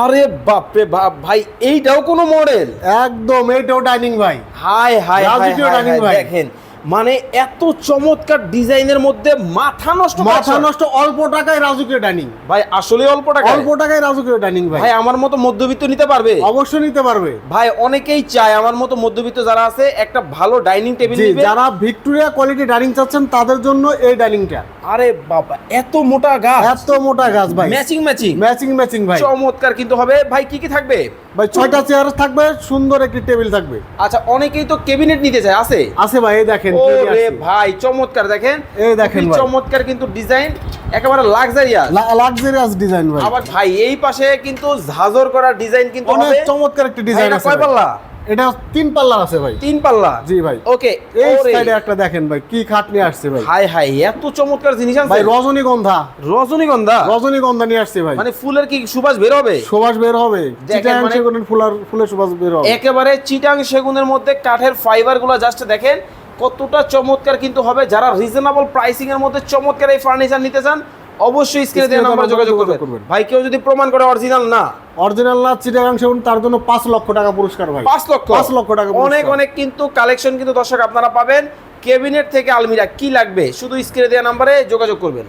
আরে বাপরে বাপ ভাই, এইটাও কোনো মডেল? একদম, এইটাও ডাইনিং ভাই। হাই হাই হাই রাজকীয় হাই dining হাই, ভাই। দেখেন মানে এত চমৎকার ডিজাইনের মধ্যে মাথা নষ্ট মাথা collection। নষ্ট, অল্প টাকায় রাজকীয় ডাইনিং। ভাই আসলে অল্প টাকা? অল্প টাকায় রাজকীয় ডাইনিং ভাই। ভাই আমার মতো মধ্যবিত্ত নিতে পারবে? অবশ্যই নিতে পারবে ভাই অনেকেই চায় আমার মতো মধ্যবিত্ত যারা আছে একটা ভালো ডাইনিং টেবিল জি, নিবে। যারা ভিক্টোরিয়া কোয়ালিটি ডাইনিং চাচ্ছেন তাদের জন্য এই ডাইনিংটা। আরে বাবা, এত মোটা গাছ, এত মোটা গাছ ভাই, ম্যাচিং ম্যাচিং ম্যাচিং ম্যাচিং ভাই। চমৎকার কিন্তু হবে। ভাই কি কি থাকবে? ভাই 6টা চেয়ার থাকবে, সুন্দর একটি টেবিল থাকবে। আচ্ছা, অনেকেই তো ক্যাবিনেট নিতে চায়, আছে? আছে ভাই, এই দেখেন কি ওরে আসছে। ভাই চমৎকার, দেখেন এই দেখেন খুবই ভাই। চমৎকার কিন্তু ডিজাইন, একেবারে লাক্সারিয়াস। লাক্সারিয়াস ডিজাইন ভাই। আবার ভাই এই পাশে কিন্তু ঝাঁঝর করা ডিজাইন কিন্তু অনেক হবে। চমৎকার একটা ভাই, ডিজাইন এটা আছে কয় ভাই। পাল্লা? এটা 3 পাল্লা আছে ভাই। 3 পাল্লা? জি ভাই। ওকে, এই ওরে সাইডে একটা দেখেন ভাই, কি খাট নিয়ে আসছে ভাই। হাই হাই, এত চমৎকার জিনিস আছে ভাই রজনীগন্ধা, রজনীগন্ধা। রজনীগন্ধা নিয়ে আসছে ভাই। মানে ফুলের কি সুবাস বের হবে? সুবাস বের হবে, দেখেন চিটাগাং মানে- সেগুনের ফুলের সুবাস বের হবে। একেবারে চিটাং সেগুনের মধ্যে কাঠের ফাইবার গুলো জাস্ট দেখেন কতটা চমৎকার কিন্তু হবে। যারা রিজনেবল প্রাইসিং এর মধ্যে চমৎকার এই ফার্নিচার নিতে চান অবশ্যই স্ক্রিনে দেওয়া নাম্বার যোগাযোগ করবেন। ভাই কেউ যদি প্রমাণ করে অরিজিনাল না, অরিজিনাল না চিটাগাং সেগুন, তার জন্য 5 লক্ষ টাকা পুরস্কার ভাই। 5 লক্ষ 5 লক্ষ টাকা পুরস্কার। অনেক অনেক কিন্তু কালেকশন কিন্তু দর্শক আপনারা পাবেন। ক্যাবিনেট থেকে আলমিরা কি লাগবে শুধু স্ক্রিনে দেওয়া নাম্বারে যোগাযোগ করবেন।